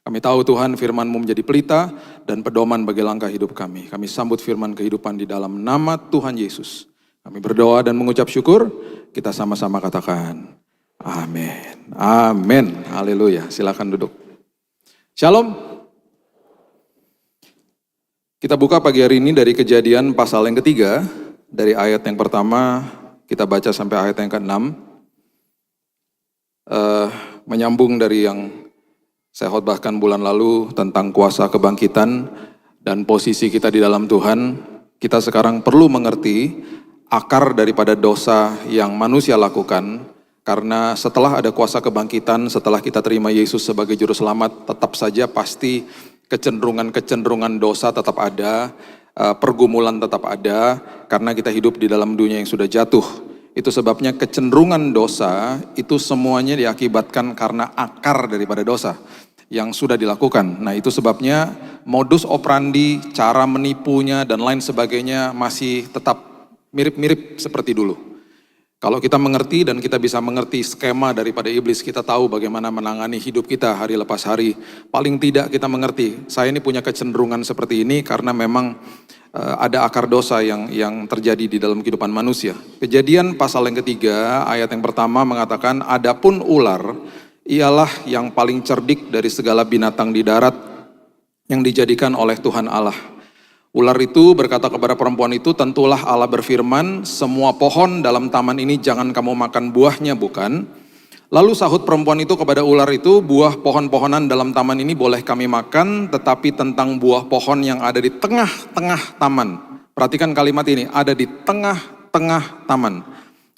Kami tahu Tuhan firman-Mu menjadi pelita dan pedoman bagi langkah hidup kami. Kami sambut firman kehidupan di dalam nama Tuhan Yesus. Kami berdoa dan mengucap syukur, kita sama-sama katakan amin. Amin. Haleluya. Silakan duduk. Shalom. Kita buka pagi hari ini dari Kejadian pasal yang ketiga, dari ayat yang pertama kita baca sampai ayat yang ke-6. Menyambung dari yang saya khotbahkan bulan lalu tentang kuasa kebangkitan dan posisi kita di dalam Tuhan. Kita sekarang perlu mengerti akar daripada dosa yang manusia lakukan, karena setelah ada kuasa kebangkitan, setelah kita terima Yesus sebagai juru selamat, tetap saja pasti kecenderungan-kecenderungan dosa tetap ada, pergumulan tetap ada, karena kita hidup di dalam dunia yang sudah jatuh. Itu sebabnya kecenderungan dosa itu semuanya diakibatkan karena akar daripada dosa yang sudah dilakukan. Nah, itu sebabnya modus operandi, cara menipunya dan lain sebagainya masih tetap mirip-mirip seperti dulu. Kalau kita mengerti dan kita bisa mengerti skema daripada iblis, kita tahu bagaimana menangani hidup kita hari lepas hari. Paling tidak kita mengerti, saya ini punya kecenderungan seperti ini karena memang ada akar dosa yang terjadi di dalam kehidupan manusia. Kejadian pasal yang ketiga, ayat yang pertama mengatakan, adapun ular ialah yang paling cerdik dari segala binatang di darat yang dijadikan oleh Tuhan Allah. Ular itu berkata kepada perempuan itu, tentulah Allah berfirman, semua pohon dalam taman ini jangan kamu makan buahnya, bukan? Lalu sahut perempuan itu kepada ular itu, buah pohon-pohonan dalam taman ini boleh kami makan, tetapi tentang buah pohon yang ada di tengah-tengah taman. Perhatikan kalimat ini, ada di tengah-tengah taman.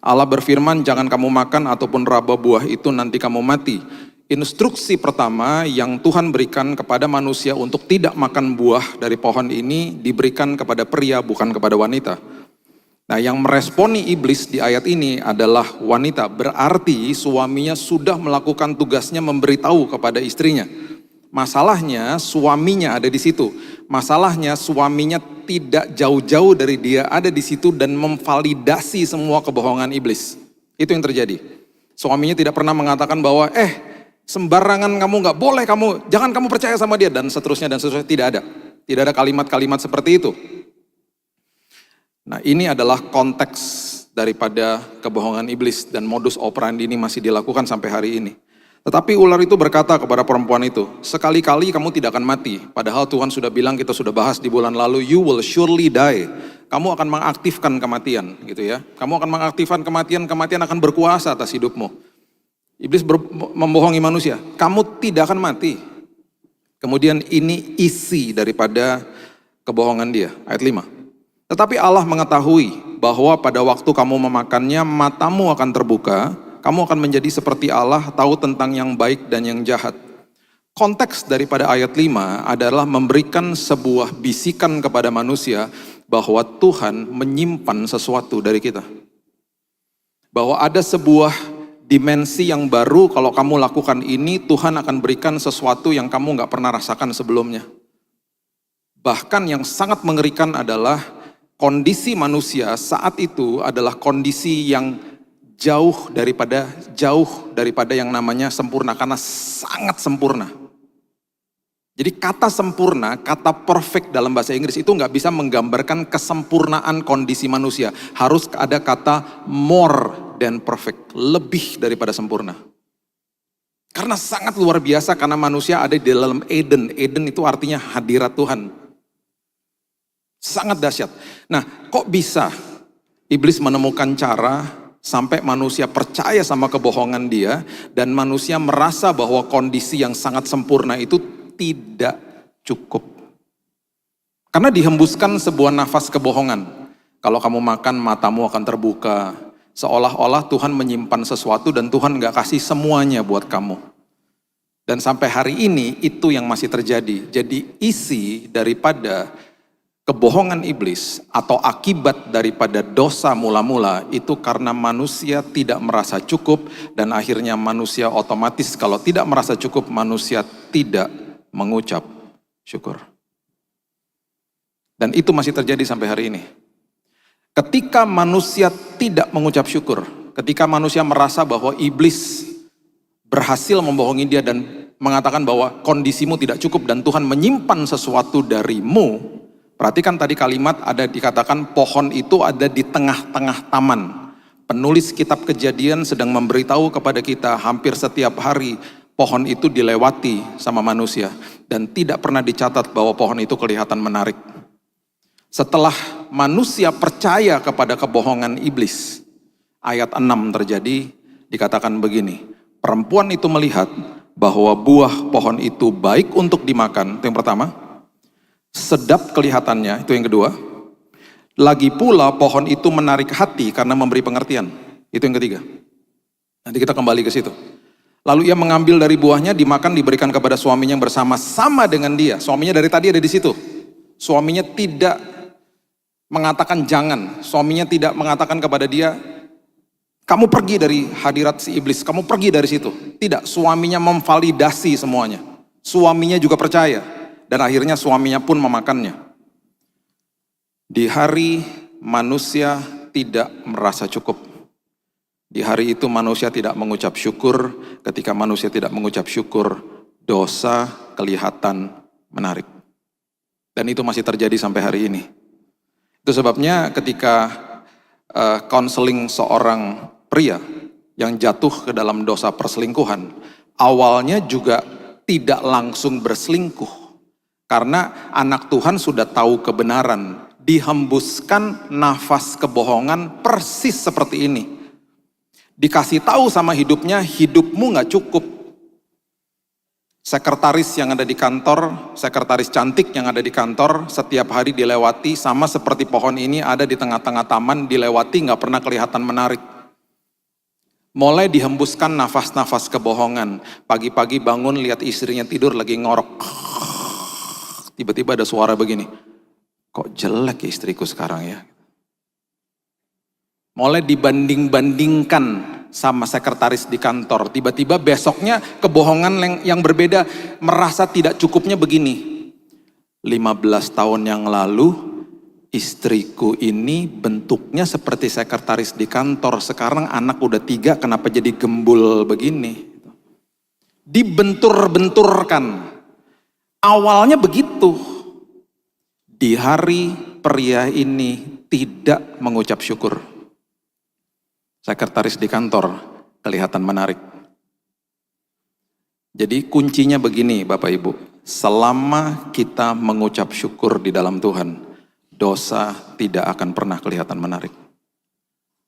Allah berfirman, jangan kamu makan ataupun raba buah itu nanti kamu mati. Instruksi pertama yang Tuhan berikan kepada manusia untuk tidak makan buah dari pohon ini diberikan kepada pria, bukan kepada wanita. Nah, yang meresponi iblis di ayat ini adalah wanita. Berarti suaminya sudah melakukan tugasnya memberitahu kepada istrinya. Masalahnya suaminya ada di situ. Masalahnya suaminya tidak jauh-jauh dari dia ada di situ dan memvalidasi semua kebohongan iblis. Itu yang terjadi. Suaminya tidak pernah mengatakan bahwa sembarangan kamu nggak boleh, jangan kamu percaya sama dia dan seterusnya. Tidak ada. Tidak ada kalimat-kalimat seperti itu. Nah, ini adalah konteks daripada kebohongan iblis dan modus operandi ini masih dilakukan sampai hari ini. Tetapi ular itu berkata kepada perempuan itu, sekali-kali kamu tidak akan mati. Padahal Tuhan sudah bilang, kita sudah bahas di bulan lalu, you will surely die. Kamu akan mengaktifkan kematian, gitu ya. Kamu akan mengaktifkan kematian akan berkuasa atas hidupmu. Iblis membohongi manusia, kamu tidak akan mati. Kemudian ini isi daripada kebohongan dia, ayat 5. Tetapi Allah mengetahui bahwa pada waktu kamu memakannya, matamu akan terbuka, kamu akan menjadi seperti Allah, tahu tentang yang baik dan yang jahat. Konteks daripada ayat 5 adalah memberikan sebuah bisikan kepada manusia bahwa Tuhan menyimpan sesuatu dari kita. Bahwa ada sebuah dimensi yang baru, kalau kamu lakukan ini, Tuhan akan berikan sesuatu yang kamu gak pernah rasakan sebelumnya. Bahkan yang sangat mengerikan adalah kondisi manusia saat itu adalah kondisi yang jauh daripada yang namanya sempurna, karena sangat sempurna. Jadi kata sempurna, kata perfect dalam bahasa Inggris itu nggak bisa menggambarkan kesempurnaan kondisi manusia. Harus ada kata more than perfect, lebih daripada sempurna. Karena sangat luar biasa, karena manusia ada di dalam Eden. Eden itu artinya hadirat Tuhan. Sangat dahsyat. Nah, kok bisa iblis menemukan cara sampai manusia percaya sama kebohongan dia, dan manusia merasa bahwa kondisi yang sangat sempurna itu tidak cukup. Karena dihembuskan sebuah nafas kebohongan. Kalau kamu makan, matamu akan terbuka. Seolah-olah Tuhan menyimpan sesuatu dan Tuhan gak kasih semuanya buat kamu. Dan sampai hari ini itu yang masih terjadi. Jadi isi daripada kebohongan iblis atau akibat daripada dosa mula-mula itu karena manusia tidak merasa cukup, dan akhirnya manusia otomatis kalau tidak merasa cukup, manusia tidak mengucap syukur. Dan itu masih terjadi sampai hari ini. Ketika manusia tidak mengucap syukur, ketika manusia merasa bahwa iblis berhasil membohongi dia dan mengatakan bahwa kondisimu tidak cukup dan Tuhan menyimpan sesuatu darimu, perhatikan tadi kalimat ada dikatakan pohon itu ada di tengah-tengah taman. Penulis kitab Kejadian sedang memberitahu kepada kita hampir setiap hari pohon itu dilewati sama manusia dan tidak pernah dicatat bahwa pohon itu kelihatan menarik. Setelah manusia percaya kepada kebohongan iblis, ayat 6 terjadi, dikatakan begini, perempuan itu melihat bahwa buah pohon itu baik untuk dimakan, itu yang pertama, sedap kelihatannya, itu yang kedua, lagi pula pohon itu menarik hati karena memberi pengertian, itu yang ketiga. Nanti kita kembali ke situ. Lalu ia mengambil dari buahnya, dimakan, diberikan kepada suaminya yang bersama-sama dengan dia. Suaminya dari tadi ada di situ. Suaminya tidak mengatakan jangan, suaminya tidak mengatakan kepada dia, kamu pergi dari hadirat si iblis, kamu pergi dari situ. Tidak, suaminya memvalidasi semuanya. Suaminya juga percaya. Dan akhirnya suaminya pun memakannya. Di hari manusia tidak merasa cukup. Di hari itu manusia tidak mengucap syukur. Ketika manusia tidak mengucap syukur, dosa kelihatan menarik. Dan itu masih terjadi sampai hari ini. Itu sebabnya ketika counseling seorang pria yang jatuh ke dalam dosa perselingkuhan, awalnya juga tidak langsung berselingkuh. Karena anak Tuhan sudah tahu kebenaran, dihembuskan nafas kebohongan persis seperti ini. Dikasih tahu sama hidupnya, hidupmu gak cukup. Sekretaris yang ada di kantor, sekretaris cantik yang ada di kantor, setiap hari dilewati sama seperti pohon ini ada di tengah-tengah taman, dilewati gak pernah kelihatan menarik. Mulai dihembuskan nafas-nafas kebohongan. Pagi-pagi bangun lihat istrinya tidur lagi ngorok. Tiba-tiba ada suara begini. Kok jelek ya istriku sekarang ya? Mulai dibanding-bandingkan sama sekretaris di kantor. Tiba-tiba besoknya kebohongan yang berbeda, merasa tidak cukupnya begini. 15 tahun yang lalu istriku ini bentuknya seperti sekretaris di kantor, sekarang anak udah 3, kenapa jadi gembul begini? Dibentur-benturkan. Awalnya begitu. Di hari pria ini tidak mengucap syukur. Sekretaris di kantor kelihatan menarik. Jadi kuncinya begini Bapak Ibu, selama kita mengucap syukur di dalam Tuhan, dosa tidak akan pernah kelihatan menarik.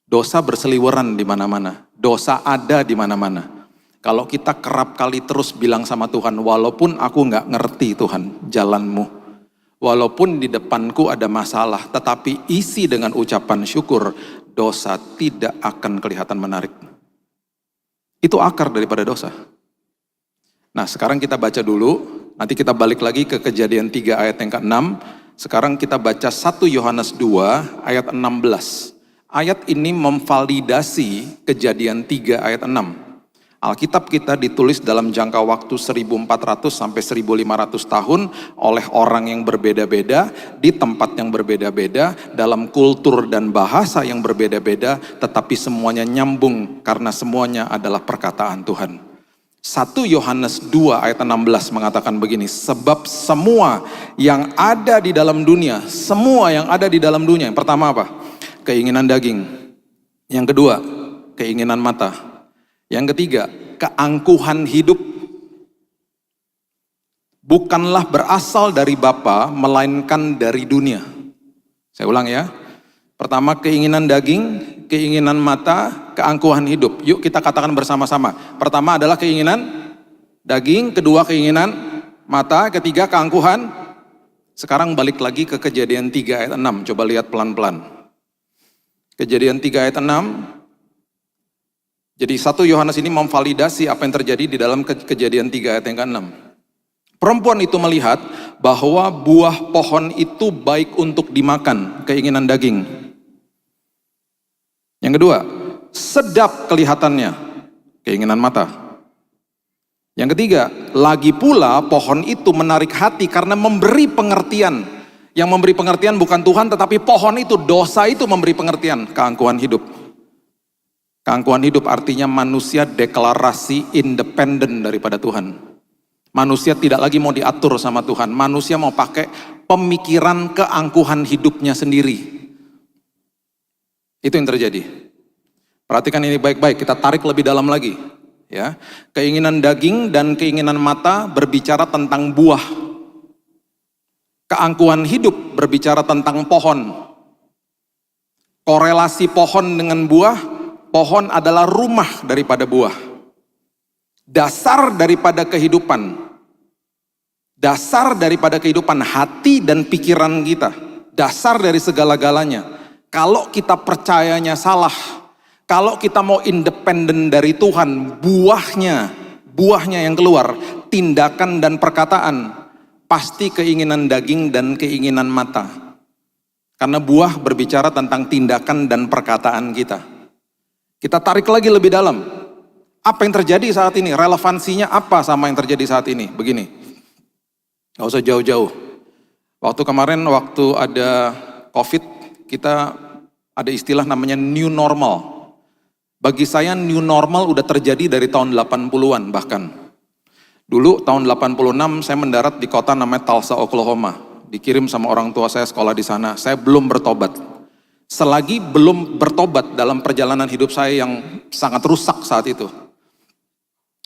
Dosa berseliweran di mana-mana. Dosa ada di mana-mana. Kalau kita kerap kali terus bilang sama Tuhan, walaupun aku nggak ngerti Tuhan jalanmu, walaupun di depanku ada masalah, tetapi isi dengan ucapan syukur, dosa tidak akan kelihatan menarik. Itu akar daripada dosa. Nah sekarang kita baca dulu, nanti kita balik lagi ke Kejadian 3 ayat yang ke-6. Sekarang kita baca 1 Yohanes 2 ayat 16. Ayat ini memvalidasi Kejadian 3 ayat 6. Alkitab kita ditulis dalam jangka waktu 1400 sampai 1500 tahun oleh orang yang berbeda-beda, di tempat yang berbeda-beda, dalam kultur dan bahasa yang berbeda-beda, tetapi semuanya nyambung karena semuanya adalah perkataan Tuhan. 1 Yohanes 2 ayat 16 mengatakan begini, sebab semua yang ada di dalam dunia, semua yang ada di dalam dunia, yang pertama apa? Keinginan daging. Yang kedua, keinginan mata. Yang ketiga, keangkuhan hidup. Bukanlah berasal dari Bapa, melainkan dari dunia. Saya ulang ya. Pertama keinginan daging, keinginan mata, keangkuhan hidup. Yuk kita katakan bersama-sama. Pertama adalah keinginan daging, kedua keinginan mata, ketiga keangkuhan. Sekarang balik lagi ke Kejadian 3 ayat 6. Coba lihat pelan-pelan. Kejadian 3 ayat 6. Jadi 1 Yohanes ini memvalidasi apa yang terjadi di dalam Kejadian 3 ayat yang ke-6. Perempuan itu melihat bahwa buah pohon itu baik untuk dimakan, keinginan daging. Yang kedua, sedap kelihatannya, keinginan mata. Yang ketiga, lagi pula pohon itu menarik hati karena memberi pengertian. Yang memberi pengertian bukan Tuhan, tetapi pohon itu, dosa itu memberi pengertian, keangkuhan hidup. Keangkuhan hidup artinya manusia deklarasi independen daripada Tuhan. Manusia tidak lagi mau diatur sama Tuhan. Manusia mau pakai pemikiran keangkuhan hidupnya sendiri. Itu yang terjadi. Perhatikan ini baik-baik, kita tarik lebih dalam lagi. Ya, keinginan daging dan keinginan mata berbicara tentang buah. Keangkuhan hidup berbicara tentang pohon. Korelasi pohon dengan buah, pohon adalah rumah daripada buah. Dasar daripada kehidupan. Dasar daripada kehidupan hati dan pikiran kita. Dasar dari segala-galanya. Kalau kita percayanya salah, kalau kita mau independen dari Tuhan, buahnya yang keluar, tindakan dan perkataan, pasti keinginan daging dan keinginan mata. Karena buah berbicara tentang tindakan dan perkataan kita. Kita tarik lagi lebih dalam. Apa yang terjadi saat ini? Relevansinya apa sama yang terjadi saat ini? Begini, gak usah jauh-jauh. Waktu kemarin, waktu ada COVID, kita ada istilah namanya new normal. Bagi saya new normal udah terjadi dari tahun 80-an bahkan. Dulu tahun 86 saya mendarat di kota namanya Tulsa, Oklahoma. Dikirim sama orang tua saya sekolah di sana. Saya belum bertobat. Selagi belum bertobat dalam perjalanan hidup saya yang sangat rusak saat itu,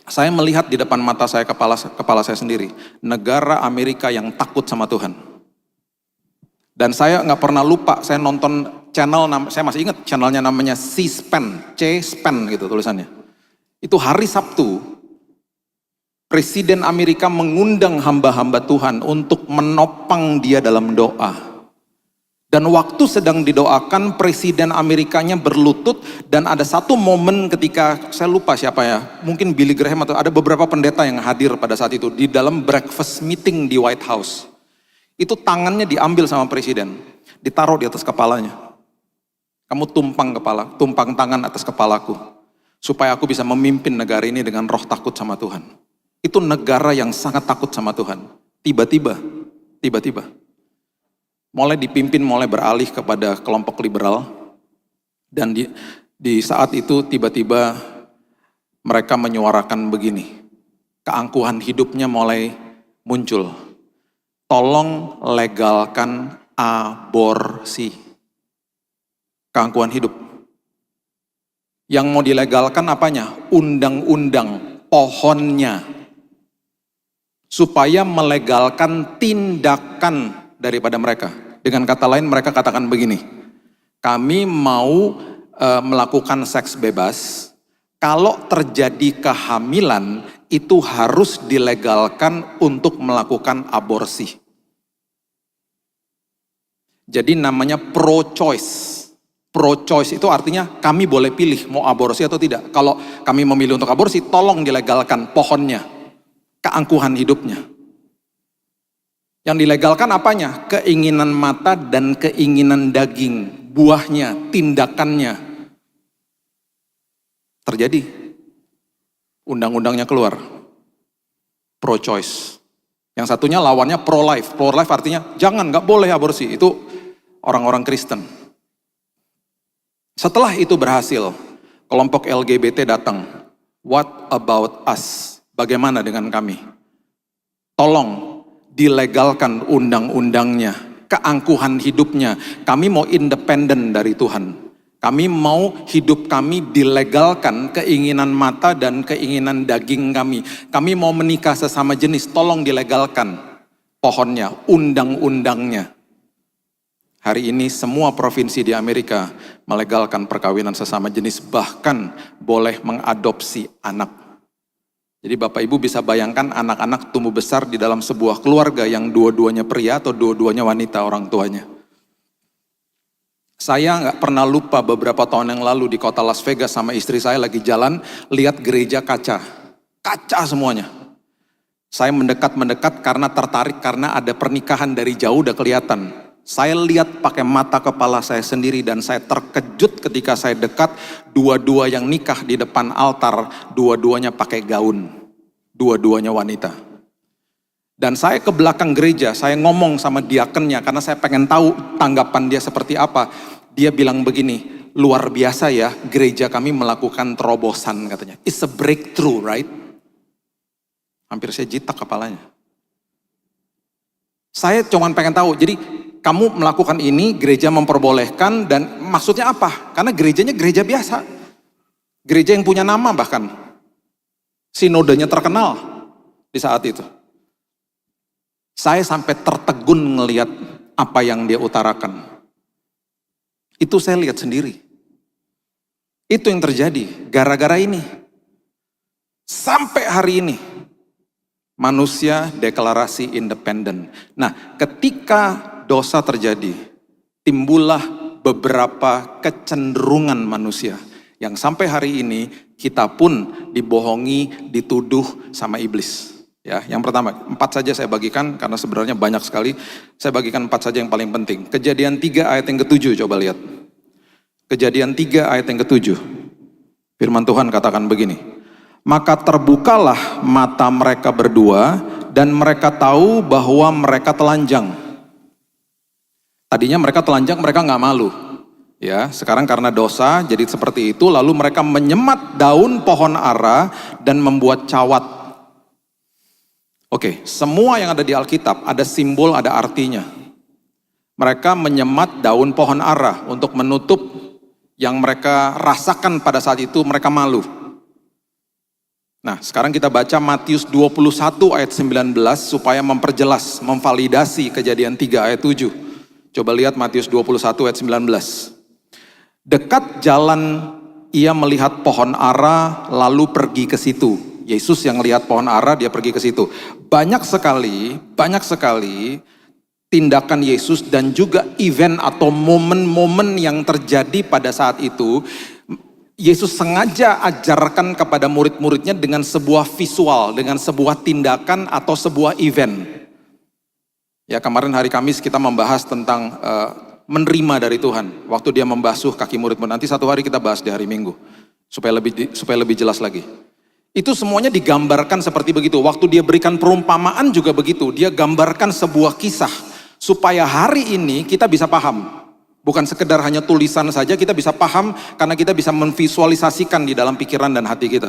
saya melihat di depan mata saya, kepala saya sendiri, negara Amerika yang takut sama Tuhan. Dan saya nggak pernah lupa, saya nonton channel, saya masih ingat channelnya namanya C-SPAN, C-SPAN gitu tulisannya. Itu hari Sabtu, Presiden Amerika mengundang hamba-hamba Tuhan untuk menopang dia dalam doa. Dan waktu sedang didoakan, Presiden Amerikanya berlutut, dan ada satu momen ketika, saya lupa siapa ya, mungkin Billy Graham atau ada beberapa pendeta yang hadir pada saat itu, di dalam breakfast meeting di White House. Itu tangannya diambil sama Presiden, ditaruh di atas kepalanya. Kamu tumpang tangan atas kepalaku, supaya aku bisa memimpin negara ini dengan roh takut sama Tuhan. Itu negara yang sangat takut sama Tuhan. Tiba-tiba, mulai dipimpin, mulai beralih kepada kelompok liberal. Dan di saat itu tiba-tiba mereka menyuarakan begini. Keangkuhan hidupnya mulai muncul. Tolong legalkan aborsi. Keangkuhan hidup. Yang mau dilegalkan apanya? Undang-undang, pohonnya. Supaya melegalkan tindakan daripada mereka. Dengan kata lain mereka katakan begini, kami mau melakukan seks bebas, kalau terjadi kehamilan itu harus dilegalkan untuk melakukan aborsi. Jadi namanya pro-choice. Pro-choice itu artinya kami boleh pilih mau aborsi atau tidak. Kalau kami memilih untuk aborsi, tolong dilegalkan pohonnya, keangkuhan hidupnya. Yang dilegalkan apanya? Keinginan mata dan keinginan daging, buahnya, tindakannya. Terjadi. Undang-undangnya keluar. Pro-choice. Yang satunya lawannya pro-life. Pro-life artinya jangan, gak boleh aborsi. Itu orang-orang Kristen. Setelah itu berhasil, kelompok LGBT datang. What about us? Bagaimana dengan kami? Tolong dilegalkan undang-undangnya, keangkuhan hidupnya. Kami mau independen dari Tuhan. Kami mau hidup kami dilegalkan, keinginan mata dan keinginan daging kami. Kami mau menikah sesama jenis, tolong dilegalkan pohonnya, undang-undangnya. Hari ini semua provinsi di Amerika melegalkan perkawinan sesama jenis, bahkan boleh mengadopsi anak. Jadi Bapak Ibu bisa bayangkan anak-anak tumbuh besar di dalam sebuah keluarga yang dua-duanya pria atau dua-duanya wanita orang tuanya. Saya nggak pernah lupa beberapa tahun yang lalu di kota Las Vegas sama istri saya lagi jalan, lihat gereja kaca semuanya. Saya mendekat karena tertarik, karena ada pernikahan dari jauh udah kelihatan. Saya lihat pakai mata kepala saya sendiri dan saya terkejut ketika saya dekat, dua-dua yang nikah di depan altar, dua-duanya pakai gaun, dua-duanya wanita. Dan saya ke belakang gereja, saya ngomong sama diakennya karena saya pengen tahu tanggapan dia seperti apa. Dia bilang begini, luar biasa ya, gereja kami melakukan terobosan katanya. It's a breakthrough, right? Hampir saya jitak kepalanya. Saya cuma pengen tahu, jadi kamu melakukan ini, gereja memperbolehkan, dan maksudnya apa? Karena gerejanya gereja biasa. Gereja yang punya nama bahkan. Sinodenya terkenal di saat itu. Saya sampai tertegun ngelihat apa yang dia utarakan. Itu saya lihat sendiri. Itu yang terjadi gara-gara ini. Sampai hari ini. Manusia deklarasi independen. Nah, ketika dosa terjadi, timbullah beberapa kecenderungan manusia yang sampai hari ini kita pun dibohongi, dituduh sama iblis. Ya, yang pertama, 4 saja saya bagikan karena sebenarnya banyak sekali. Saya bagikan 4 saja yang paling penting. Kejadian 3 ayat yang ke-7, coba lihat. Kejadian 3 ayat yang ke-7. Firman Tuhan katakan begini. Maka terbukalah mata mereka berdua dan mereka tahu bahwa mereka telanjang. Tadinya mereka telanjang, mereka nggak malu. Ya, sekarang karena dosa jadi seperti itu, lalu mereka menyemat daun pohon ara dan membuat cawat. Oke, semua yang ada di Alkitab ada simbol, ada artinya. Mereka menyemat daun pohon ara untuk menutup yang mereka rasakan pada saat itu, mereka malu. Nah, sekarang kita baca Matius 21 ayat 19 supaya memperjelas, memvalidasi Kejadian 3 ayat 7. Coba lihat Matius 21 ayat 19. Dekat jalan ia melihat pohon ara lalu pergi ke situ. Yesus yang lihat pohon ara, dia pergi ke situ. Banyak sekali tindakan Yesus dan juga event atau momen-momen yang terjadi pada saat itu. Yesus sengaja ajarkan kepada murid-muridnya dengan sebuah visual, dengan sebuah tindakan atau sebuah event. Ya, kemarin hari Kamis kita membahas tentang menerima dari Tuhan. Waktu dia membasuh kaki murid-murid. Nanti satu hari kita bahas di hari Minggu. Supaya lebih jelas lagi. Itu semuanya digambarkan seperti begitu. Waktu dia berikan perumpamaan juga begitu. Dia gambarkan sebuah kisah. Supaya hari ini kita bisa paham. Bukan sekedar hanya tulisan saja, kita bisa paham karena kita bisa memvisualisasikan di dalam pikiran dan hati kita.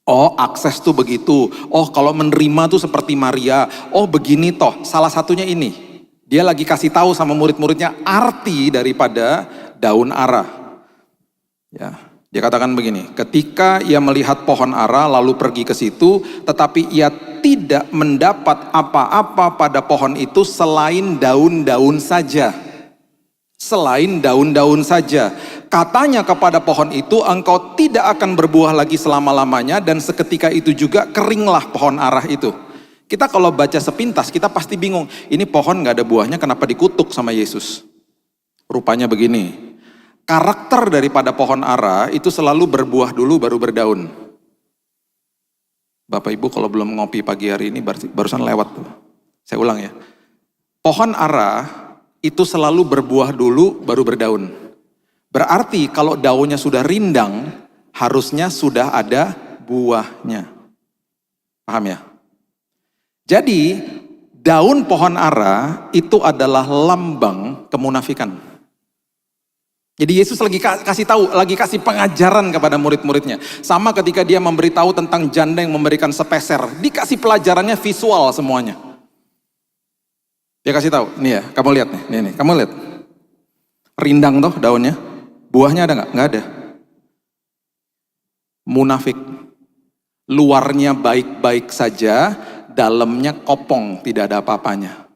Oh, akses tuh begitu. Oh, kalau menerima tuh seperti Maria. Oh, begini toh. Salah satunya ini. Dia lagi kasih tahu sama murid-muridnya arti daripada daun ara. Ya, dia katakan begini, ketika ia melihat pohon ara lalu pergi ke situ, tetapi ia tidak mendapat apa-apa pada pohon itu selain daun-daun saja. Selain daun-daun saja. Katanya kepada pohon itu, engkau tidak akan berbuah lagi selama-lamanya, dan seketika itu juga keringlah pohon ara itu. Kita kalau baca sepintas, kita pasti bingung, ini pohon gak ada buahnya, kenapa dikutuk sama Yesus? Rupanya begini, karakter daripada pohon ara itu selalu berbuah dulu baru berdaun. Bapak Ibu kalau belum ngopi pagi hari ini barusan lewat tuh. Saya ulang ya. Pohon ara itu selalu berbuah dulu baru berdaun. Berarti kalau daunnya sudah rindang, harusnya sudah ada buahnya. Paham ya? Jadi daun pohon ara itu adalah lambang kemunafikan. Jadi Yesus lagi kasih tahu, lagi kasih pengajaran kepada murid-muridnya. Sama ketika dia memberitahu tentang janda yang memberikan sepeser, dikasih pelajarannya visual semuanya. Dia kasih tahu, nih ya, kamu lihat nih, kamu lihat. Rindang toh daunnya, buahnya ada nggak? Nggak ada. Munafik. Luarnya baik-baik saja, dalamnya kopong, tidak ada apa-apanya.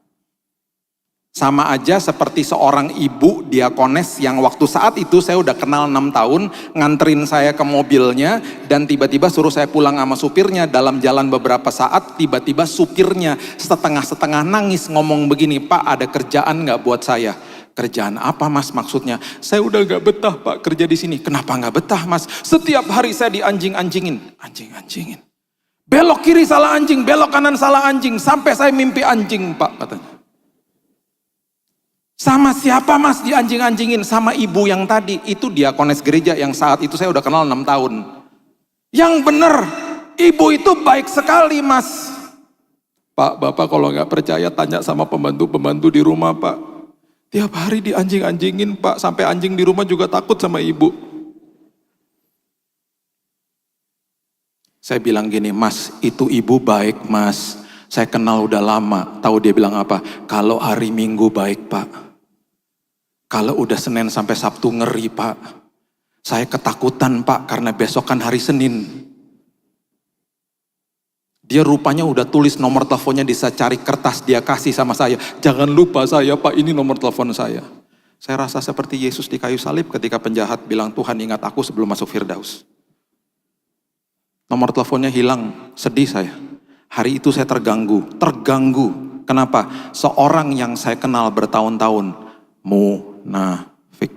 Sama aja seperti seorang ibu diakones yang waktu saat itu saya udah kenal 6 tahun, nganterin saya ke mobilnya dan tiba-tiba suruh saya pulang sama supirnya. Dalam jalan beberapa saat tiba-tiba supirnya setengah-setengah nangis ngomong begini, Pak ada kerjaan gak buat saya? Kerjaan apa mas maksudnya? Saya udah gak betah pak kerja di sini. Kenapa gak betah mas? Setiap hari saya dianjing-anjingin. Anjing-anjingin. Belok kiri salah anjing, belok kanan salah anjing. Sampai saya mimpi anjing pak katanya. Sama siapa mas dianjing-anjingin? Sama ibu yang tadi, itu diakones gereja yang saat itu saya udah kenal 6 tahun. Yang bener, ibu itu baik sekali mas. Pak, bapak kalau nggak percaya tanya sama pembantu-pembantu di rumah pak. Tiap hari dianjing-anjingin pak, sampai anjing di rumah juga takut sama ibu. Saya bilang gini, Mas, itu ibu baik, Mas. Saya kenal udah lama. Tahu dia bilang apa? Kalau hari Minggu baik, Pak. Kalau udah Senin sampai Sabtu ngeri, Pak. Saya ketakutan, Pak, karena besok kan hari Senin. Dia rupanya udah tulis nomor teleponnya, bisa cari kertas, dia kasih sama saya. Jangan lupa saya, Pak, ini nomor telepon saya. Saya rasa seperti Yesus di kayu salib ketika penjahat bilang, Tuhan ingat aku sebelum masuk Firdaus. Nomor teleponnya hilang, sedih saya. Hari itu saya terganggu. Kenapa? Seorang yang saya kenal bertahun-tahun, munafik.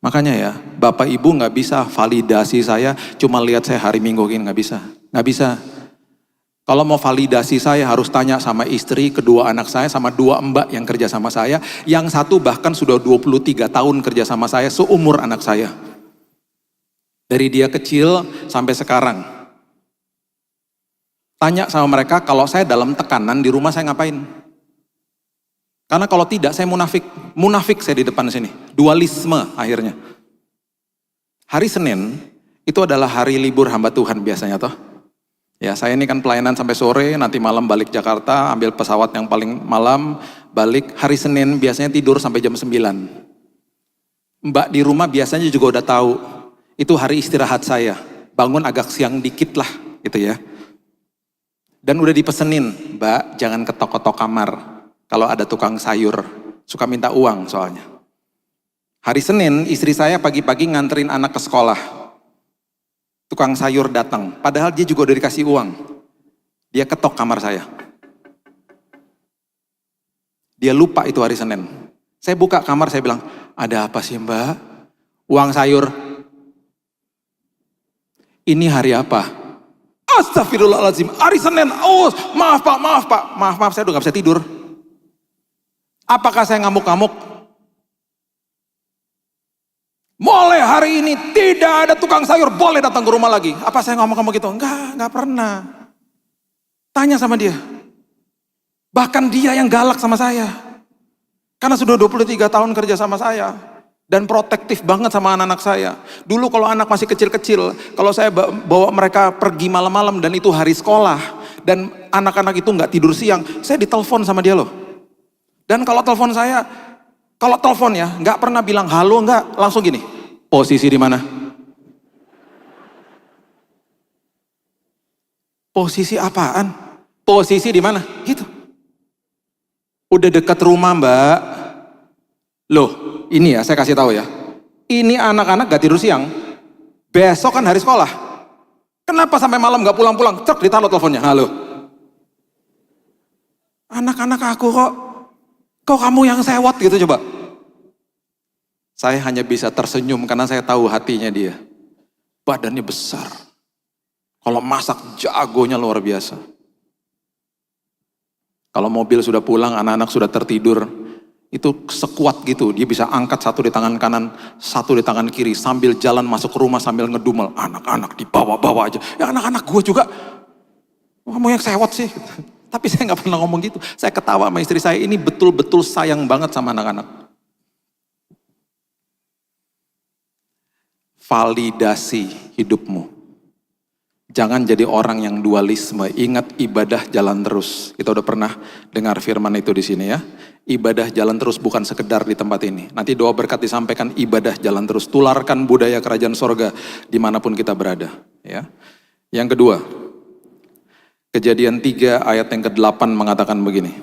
Makanya ya, Bapak Ibu gak bisa validasi saya, cuma lihat saya hari Minggu gini, gak bisa. Kalau mau validasi saya harus tanya sama istri, kedua anak saya, sama dua mbak yang kerja sama saya. Yang satu bahkan sudah 23 tahun kerja sama saya, seumur anak saya. Dari dia kecil sampai sekarang. Tanya sama mereka, kalau saya dalam tekanan di rumah saya ngapain? Karena kalau tidak saya munafik. Munafik saya di depan sini. Dualisme akhirnya. Hari Senin itu adalah hari libur hamba Tuhan biasanya toh. Ya, saya ini kan pelayanan sampai sore, nanti malam balik Jakarta, ambil pesawat yang paling malam, balik. Hari Senin biasanya tidur sampai jam 9. Mbak di rumah biasanya juga udah tahu. Itu hari istirahat saya, bangun agak siang dikit lah gitu ya. Dan udah dipesenin, Mbak jangan ketok-ketok kamar. Kalau ada tukang sayur, suka minta uang soalnya. Hari Senin istri saya pagi-pagi nganterin anak ke sekolah. Tukang sayur datang, padahal dia juga udah dikasih uang. Dia ketok kamar saya. Dia lupa itu hari Senin. Saya buka kamar, saya bilang, ada apa sih Mbak? Uang sayur. Ini hari apa? Astagfirullahaladzim, hari Senin. Oh, maaf Pak, saya udah gak bisa tidur. Apakah saya ngamuk-ngamuk? Mulai hari ini tidak ada tukang sayur boleh datang ke rumah lagi. Apa saya ngomong-ngomong gitu? Enggak pernah. Tanya sama dia. Bahkan dia yang galak sama saya. Karena sudah 23 tahun kerja sama saya. Dan protektif banget sama anak-anak saya. Dulu kalau anak masih kecil-kecil, kalau saya bawa mereka pergi malam-malam dan itu hari sekolah, dan anak-anak itu nggak tidur siang, saya ditelepon sama dia loh. Dan kalau telepon saya, kalau telepon ya, nggak pernah bilang halo, nggak, langsung gini, posisi di mana? Posisi apaan? Posisi di mana? Gitu. Udah dekat rumah Mbak. Loh, ini ya saya kasih tahu ya. Ini anak-anak gak tidur siang. Besok kan hari sekolah. Kenapa sampai malam gak pulang-pulang? Cek ditaruh teleponnya. Halo. Anak-anak aku kok kamu yang sewot gitu coba. Saya hanya bisa tersenyum karena saya tahu hatinya dia. Badannya besar. Kalau masak jagonya luar biasa. Kalau mobil sudah pulang, anak-anak sudah tertidur. Itu sekuat gitu, dia bisa angkat satu di tangan kanan, satu di tangan kiri, sambil jalan masuk ke rumah sambil ngedumel, anak-anak dibawa-bawa aja, ya anak-anak gue juga, kamu yang sewot sih, tapi saya gak pernah ngomong gitu, saya ketawa sama istri saya, ini betul-betul sayang banget sama anak-anak. Validasi hidupmu, jangan jadi orang yang dualisme, ingat ibadah jalan terus, kita udah pernah dengar firman itu di sini ya. Ibadah jalan terus bukan sekedar di tempat ini. Nanti doa berkat disampaikan, ibadah jalan terus. Tularkan budaya kerajaan sorga dimanapun kita berada. Ya. Yang kedua, Kejadian 3 ayat yang ke-8 mengatakan begini.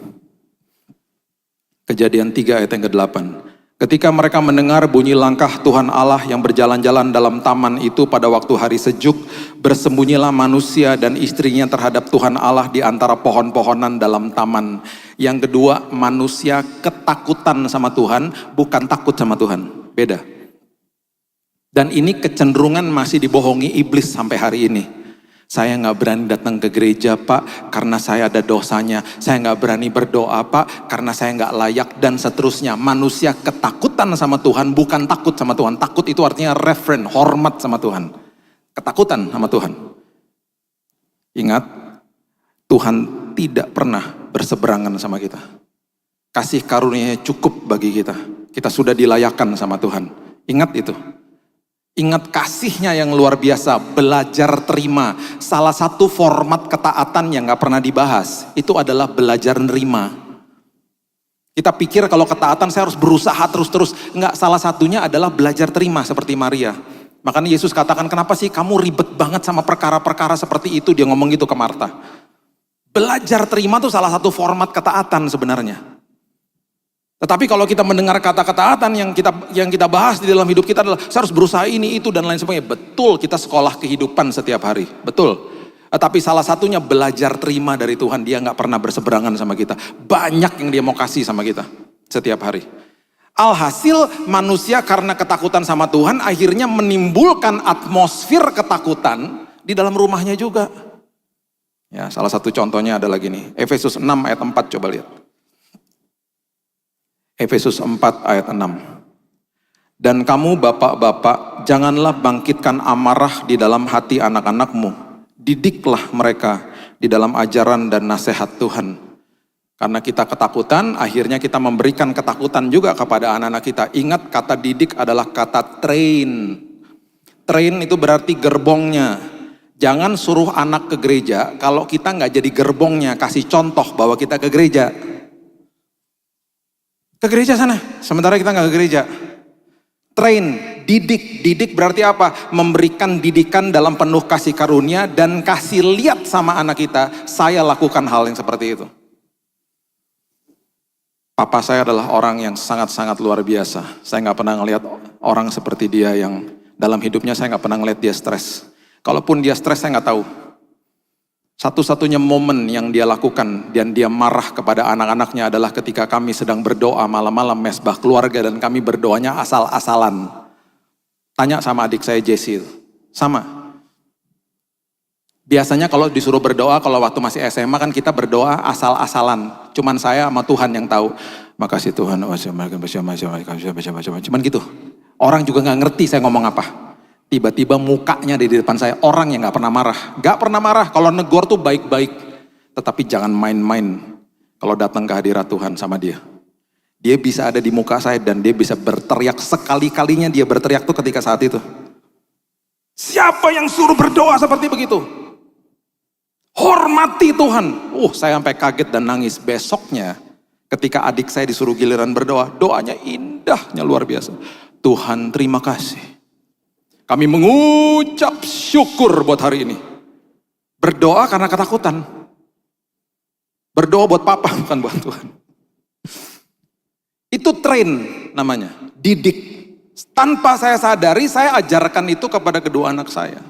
Kejadian 3 ayat yang ke-8. Ketika mereka mendengar bunyi langkah Tuhan Allah yang berjalan-jalan dalam taman itu pada waktu hari sejuk, bersembunyilah manusia dan istrinya terhadap Tuhan Allah di antara pohon-pohonan dalam taman. Yang kedua, manusia ketakutan sama Tuhan, bukan takut sama Tuhan. Beda. Dan ini kecenderungan masih dibohongi iblis sampai hari ini. Saya nggak berani datang ke gereja Pak, karena saya ada dosanya. Saya nggak berani berdoa Pak, karena saya nggak layak, dan seterusnya. Manusia ketakutan sama Tuhan, bukan takut sama Tuhan. Takut itu artinya reverent, hormat sama Tuhan. Ketakutan sama Tuhan. Ingat, Tuhan tidak pernah berseberangan sama kita. Kasih karunia-Nya cukup bagi kita. Kita sudah dilayakkan sama Tuhan. Ingat itu. Ingat kasihnya yang luar biasa, belajar terima. Salah satu format ketaatan yang gak pernah dibahas, itu adalah belajar nerima. Kita pikir kalau ketaatan saya harus berusaha terus-terus. Enggak, salah satunya adalah belajar terima seperti Maria. Makanya Yesus katakan, kenapa sih kamu ribet banget sama perkara-perkara seperti itu? Dia ngomong gitu ke Marta. Belajar terima itu salah satu format ketaatan sebenarnya. Tetapi kalau kita mendengar kata ketaatan yang kita bahas di dalam hidup kita adalah saya harus berusaha ini, itu, dan lain sebagainya. Betul, kita sekolah kehidupan setiap hari. Betul. Tapi salah satunya belajar terima dari Tuhan. Dia gak pernah berseberangan sama kita. Banyak yang dia mau kasih sama kita setiap hari. Alhasil manusia karena ketakutan sama Tuhan akhirnya menimbulkan atmosfer ketakutan di dalam rumahnya juga. Ya, salah satu contohnya adalah gini, Efesus 6 ayat 4, coba lihat. Efesus 4 ayat 6. Dan kamu bapak-bapak, janganlah bangkitkan amarah di dalam hati anak-anakmu. Didiklah mereka di dalam ajaran dan nasihat Tuhan. Karena kita ketakutan, akhirnya kita memberikan ketakutan juga kepada anak-anak kita. Ingat, kata didik adalah kata train. Train itu berarti gerbongnya. Jangan suruh anak ke gereja kalau kita nggak jadi gerbongnya, kasih contoh bahwa kita ke gereja. Ke gereja sana, sementara kita nggak ke gereja. Train, didik. Didik berarti apa? Memberikan didikan dalam penuh kasih karunia dan kasih lihat sama anak kita, saya lakukan hal yang seperti itu. Papa saya adalah orang yang sangat-sangat luar biasa. Saya nggak pernah ngelihat orang seperti dia yang dalam hidupnya saya nggak pernah ngelihat dia stres. Kalaupun dia stres saya nggak tahu. Satu-satunya momen yang dia lakukan dan dia marah kepada anak-anaknya adalah ketika kami sedang berdoa malam-malam mesbah keluarga dan kami berdoanya asal-asalan. Tanya sama adik saya Jesse, sama. Biasanya kalau disuruh berdoa, kalau waktu masih SMA kan kita berdoa asal-asalan. Cuman saya sama Tuhan yang tahu. Makasih Tuhan, cuman gitu. Orang juga nggak ngerti saya ngomong apa. Tiba-tiba mukanya di depan saya, orang yang gak pernah marah. Gak pernah marah, kalau negor tuh baik-baik. Tetapi jangan main-main kalau datang ke hadirat Tuhan sama dia. Dia bisa ada di muka saya dan dia bisa berteriak, sekali-kalinya dia berteriak tuh ketika saat itu. Siapa yang suruh berdoa seperti begitu? Hormati Tuhan. Saya sampai kaget dan nangis. Besoknya ketika adik saya disuruh giliran berdoa, doanya indahnya luar biasa. Tuhan terima kasih. Kami mengucap syukur buat hari ini. Berdoa karena ketakutan. Berdoa buat papa, bukan buat Tuhan. Itu train namanya, didik. Tanpa saya sadari, saya ajarkan itu kepada kedua anak saya.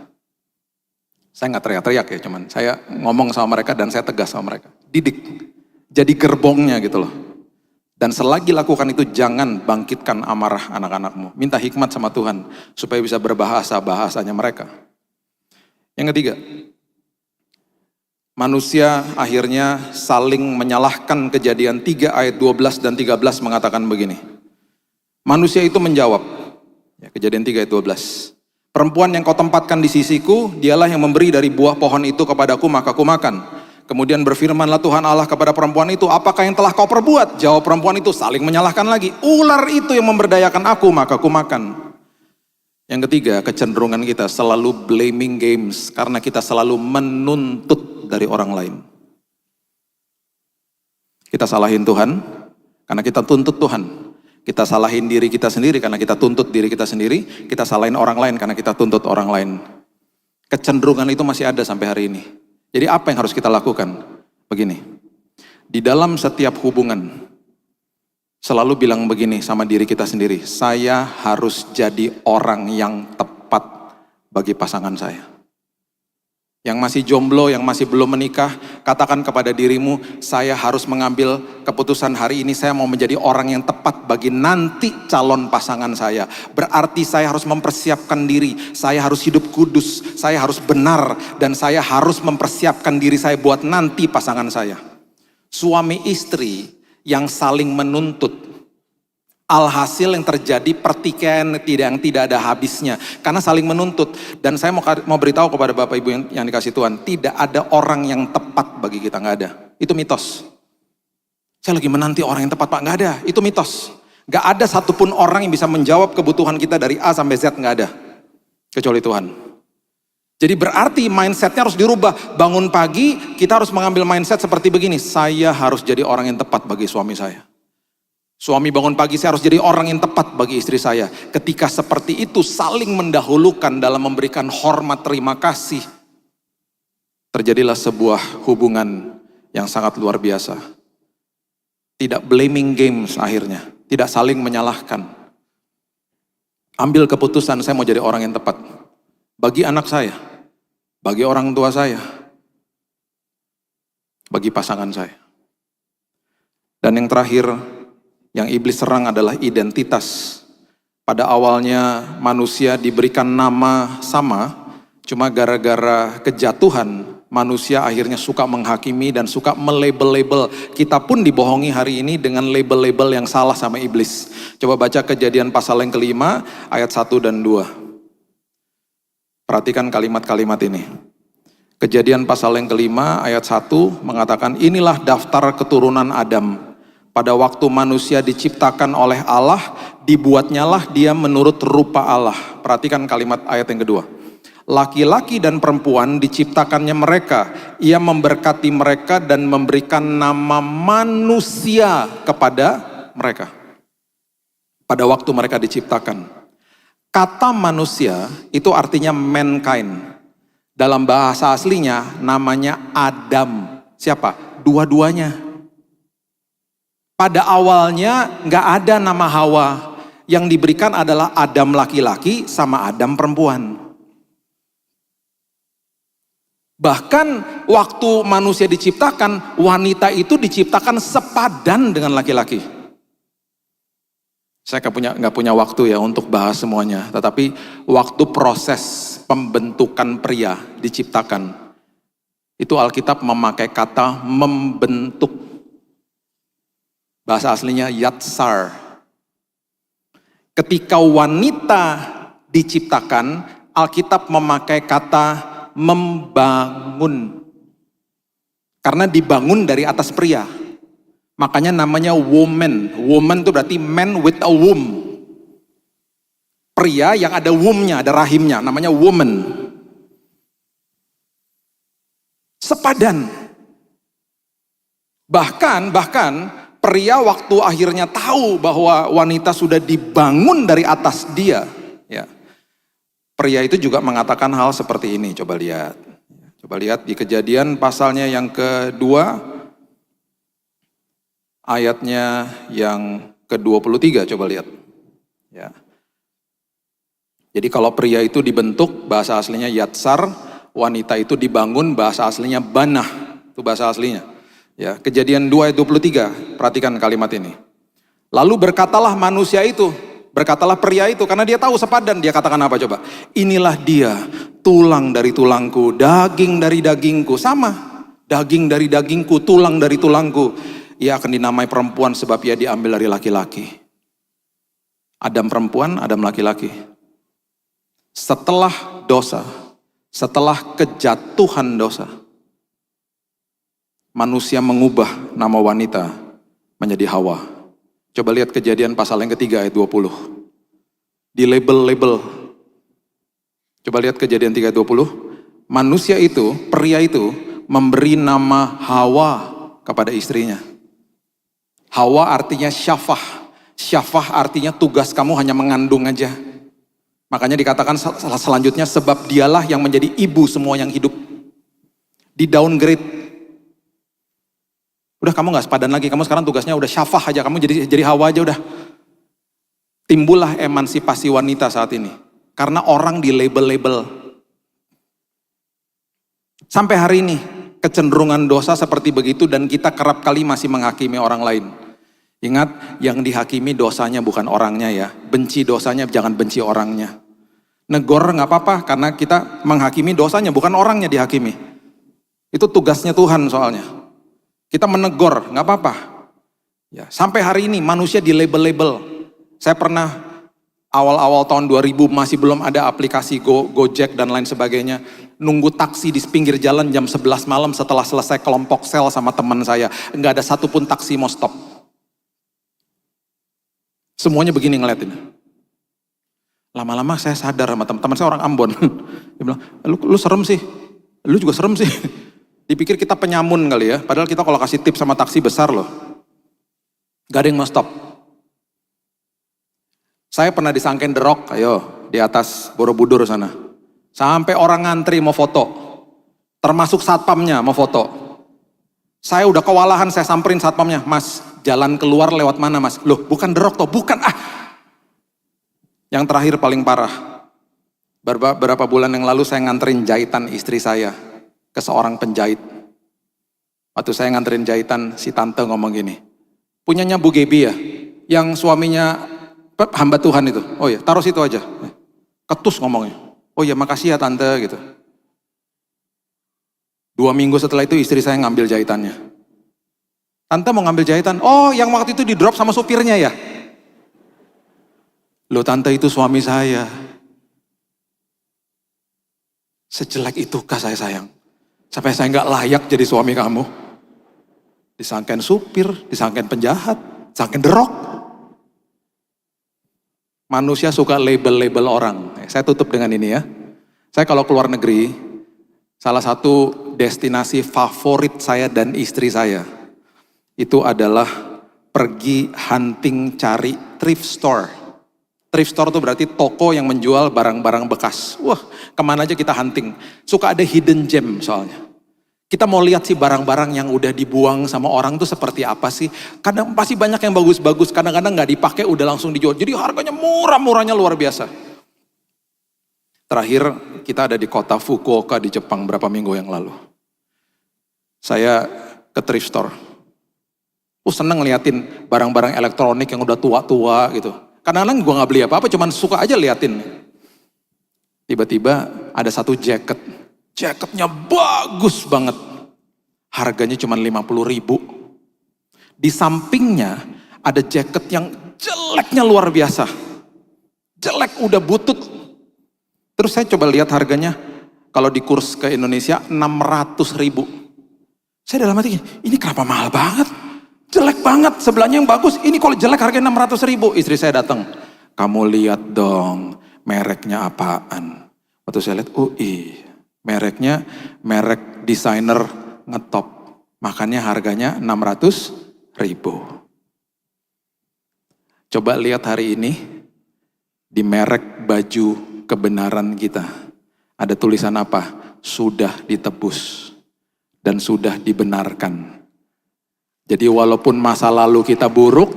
Saya nggak teriak-teriak ya, cuman saya ngomong sama mereka dan saya tegas sama mereka. Didik, jadi gerbongnya gitu loh. Dan selagi lakukan itu jangan bangkitkan amarah anak-anakmu. Minta hikmat sama Tuhan supaya bisa berbahasa bahasanya mereka. Yang ketiga, manusia akhirnya saling menyalahkan. Kejadian 3 ayat 12 dan 13 mengatakan begini. Manusia itu menjawab, Kejadian 3 ayat 12. Perempuan yang kau tempatkan di sisiku, dialah yang memberi dari buah pohon itu kepadaku, maka aku makan. Kemudian berfirmanlah Tuhan Allah kepada perempuan itu, apakah yang telah kau perbuat? Jawab perempuan itu, saling menyalahkan lagi. Ular itu yang memberdayakan aku, maka aku makan. Yang ketiga, kecenderungan kita selalu blaming games, karena kita selalu menuntut dari orang lain. Kita salahin Tuhan, karena kita tuntut Tuhan. Kita salahin diri kita sendiri, karena kita tuntut diri kita sendiri. Kita salahin orang lain, karena kita tuntut orang lain. Kecenderungan itu masih ada sampai hari ini. Jadi apa yang harus kita lakukan? Begini, di dalam setiap hubungan, selalu bilang begini sama diri kita sendiri, saya harus jadi orang yang tepat bagi pasangan saya. Yang masih jomblo, yang masih belum menikah, katakan kepada dirimu, saya harus mengambil keputusan hari ini, saya mau menjadi orang yang tepat bagi nanti calon pasangan saya. Berarti saya harus mempersiapkan diri, saya harus hidup kudus, saya harus benar, dan saya harus mempersiapkan diri saya buat nanti pasangan saya. Suami istri yang saling menuntut, alhasil yang terjadi pertikaian yang tidak ada habisnya karena saling menuntut. Dan saya mau beritahu kepada Bapak Ibu yang dikasih Tuhan, tidak ada orang yang tepat bagi kita, nggak ada. Itu mitos. Saya lagi menanti orang yang tepat Pak, nggak ada. Itu mitos. Nggak ada satupun orang yang bisa menjawab kebutuhan kita dari A sampai Z, nggak ada. kecuali Tuhan. Jadi berarti mindsetnya harus dirubah. Bangun pagi, kita harus mengambil mindset seperti begini. Saya harus jadi orang yang tepat bagi suami saya. Suami bangun pagi, saya harus jadi orang yang tepat bagi istri saya. Ketika seperti itu, saling mendahulukan dalam memberikan hormat terima kasih. Terjadilah sebuah hubungan yang sangat luar biasa. Tidak blaming games akhirnya. Tidak saling menyalahkan. Ambil keputusan, saya mau jadi orang yang tepat. Bagi anak saya, bagi orang tua saya, bagi pasangan saya. Dan yang terakhir, yang iblis serang adalah identitas. Pada awalnya manusia diberikan nama sama, cuma gara-gara kejatuhan, manusia akhirnya suka menghakimi dan suka melabel-label. Kita pun dibohongi hari ini dengan label-label yang salah sama iblis. Coba baca Kejadian pasal yang ke-5, ayat 1 dan 2. Perhatikan kalimat-kalimat ini. Kejadian pasal yang ke-5 ayat 1 mengatakan, inilah daftar keturunan Adam. Pada waktu manusia diciptakan oleh Allah, dibuatnyalah dia menurut rupa Allah. Perhatikan kalimat ayat yang kedua. Laki-laki dan perempuan diciptakannya mereka. Ia memberkati mereka dan memberikan nama manusia kepada mereka. Pada waktu mereka diciptakan. Kata manusia itu artinya mankind. Dalam bahasa aslinya namanya Adam. Siapa? Dua-duanya. Pada awalnya nggak ada nama Hawa. Yang diberikan adalah Adam laki-laki sama Adam perempuan. Bahkan waktu manusia diciptakan, wanita itu diciptakan sepadan dengan laki-laki. Saya nggak punya waktu ya untuk bahas semuanya. Tetapi waktu proses pembentukan pria diciptakan, itu Alkitab memakai kata membentuk. Bahasa aslinya yatsar. Ketika wanita diciptakan, Alkitab memakai kata membangun. Karena dibangun dari atas pria. Makanya namanya woman. Woman itu berarti man with a womb. Pria yang ada womb-nya, ada rahimnya, namanya woman. Sepadan. Bahkan pria waktu akhirnya tahu bahwa wanita sudah dibangun dari atas dia, ya. Pria itu juga mengatakan hal seperti ini. Coba lihat di Kejadian pasalnya yang kedua. Ayatnya yang ke-23, coba lihat. Ya. Jadi kalau pria itu dibentuk, bahasa aslinya yatsar, wanita itu dibangun, bahasa aslinya banah. Itu bahasa aslinya. Ya, Kejadian 2 ayat 23, perhatikan kalimat ini. Lalu berkatalah manusia itu, berkatalah pria itu, karena dia tahu sepadan, dia katakan apa coba? Inilah dia, tulang dari tulangku, daging dari dagingku, sama. Daging dari dagingku, tulang dari tulangku. Ia akan dinamai perempuan sebab ia diambil dari laki-laki. Adam perempuan, Adam laki-laki. Setelah dosa, setelah kejatuhan dosa, manusia mengubah nama wanita menjadi Hawa. Coba lihat Kejadian pasal yang ketiga ayat 20. Di label-label. Coba lihat Kejadian 3 ayat 20. Manusia itu, pria itu memberi nama Hawa kepada istrinya. Hawa artinya syafah. Syafah artinya tugas kamu hanya mengandung aja. Makanya dikatakan selanjutnya sebab dialah yang menjadi ibu semua yang hidup. Di downgrade. Udah kamu gak sepadan lagi, kamu sekarang tugasnya udah syafah aja, kamu jadi Hawa aja udah. Timbullah emansipasi wanita saat ini. Karena orang di label-label. Sampai hari ini kecenderungan dosa seperti begitu dan kita kerap kali masih menghakimi orang lain. Ingat, yang dihakimi dosanya bukan orangnya ya. Benci dosanya, jangan benci orangnya. Negor gak apa-apa karena kita menghakimi dosanya, bukan orangnya dihakimi. Itu tugasnya Tuhan soalnya. Kita menegur, gak apa-apa. Ya, sampai hari ini manusia di label-label. Saya pernah awal-awal tahun 2000 masih belum ada aplikasi Gojek dan lain sebagainya. Nunggu taksi di pinggir jalan jam 11 malam setelah selesai kelompok sel sama teman saya. Gak ada satupun taksi mau stop. Semuanya begini ngeliatin. Lama-lama saya sadar sama teman saya orang Ambon. Dia bilang, lu serem sih, lu juga serem sih. Dipikir kita penyamun kali ya, padahal kita kalau kasih tips sama taksi besar loh. Gak ada yang mau stop. Saya pernah disangkain The Rock, ayo di atas Borobudur sana. Sampai orang ngantri mau foto, termasuk satpamnya mau foto. Saya udah kewalahan, saya samperin satpamnya, Mas jalan keluar lewat mana Mas? Loh bukan The Rock toh, bukan ah. Yang terakhir paling parah, beberapa bulan yang lalu saya nganterin jahitan istri saya ke seorang penjahit. Waktu saya nganterin jahitan, si tante ngomong gini, punyanya Bu Gebi ya, yang suaminya hamba Tuhan itu. Oh ya, taruh situ aja. Ketus ngomongnya. Oh ya, makasih ya tante gitu. 2 minggu setelah itu istri saya ngambil jahitannya. Tante mau ngambil jahitan, oh yang waktu itu di drop sama supirnya ya. Loh tante itu suami saya. Sejelek itukah saya sayang? Sampai saya nggak layak jadi suami kamu. Disangkain supir, disangkain penjahat, disangkain The Rock. Manusia suka label-label orang. Saya tutup dengan ini ya. Saya kalau keluar negeri, salah satu destinasi favorit saya dan istri saya, itu adalah pergi hunting cari thrift store. Thrift store itu berarti toko yang menjual barang-barang bekas. Wah, kemana aja kita hunting. Suka ada hidden gem soalnya. Kita mau lihat sih barang-barang yang udah dibuang sama orang tuh seperti apa sih. Kadang pasti banyak yang bagus-bagus, kadang-kadang gak dipakai udah langsung dijual. Jadi harganya murah-murahnya luar biasa. Terakhir kita ada di kota Fukuoka di Jepang berapa minggu yang lalu. Saya ke thrift store. Seneng ngeliatin barang-barang elektronik yang udah tua-tua gitu. Kadang-kadang gue gak beli apa-apa, cuman suka aja liatin. Tiba-tiba ada satu jaket. Jaketnya bagus banget. Harganya cuma 50.000. Di sampingnya ada jaket yang jeleknya luar biasa. Jelek udah butut. Terus saya coba lihat harganya. Kalau di kurs ke Indonesia 600.000. Saya dalam hati, ini kenapa mahal banget? Jelek banget, sebelahnya yang bagus. Ini kalau jelek harganya 600.000. Istri saya datang. Kamu lihat dong, mereknya apaan? Waktu saya lihat, oh iya. Mereknya, merek desainer ngetop. Makanya harganya 600.000. Coba lihat hari ini, di merek baju kebenaran kita. Ada tulisan apa? Sudah ditebus. Dan sudah dibenarkan. Jadi walaupun masa lalu kita buruk,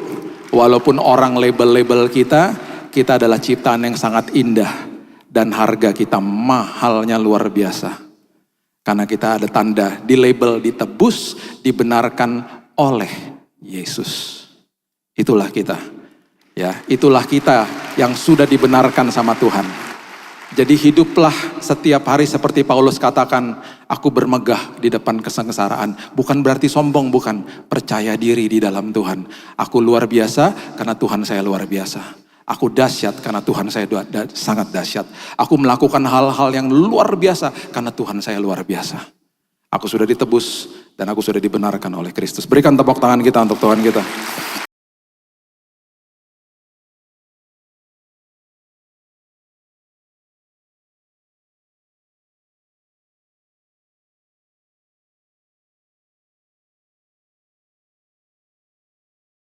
walaupun orang label-label kita adalah ciptaan yang sangat indah. Dan harga kita mahalnya luar biasa. Karena kita ada tanda, di label ditebus, dibenarkan oleh Yesus. Itulah kita. Ya, itulah kita yang sudah dibenarkan sama Tuhan. Jadi hiduplah setiap hari seperti Paulus katakan, aku bermegah di depan kesengsaraan. Bukan berarti sombong, bukan. Percaya diri di dalam Tuhan. Aku luar biasa karena Tuhan saya luar biasa. Aku dahsyat karena Tuhan saya sangat dahsyat. Aku melakukan hal-hal yang luar biasa karena Tuhan saya luar biasa. Aku sudah ditebus dan aku sudah dibenarkan oleh Kristus. Berikan tepuk tangan kita untuk Tuhan kita.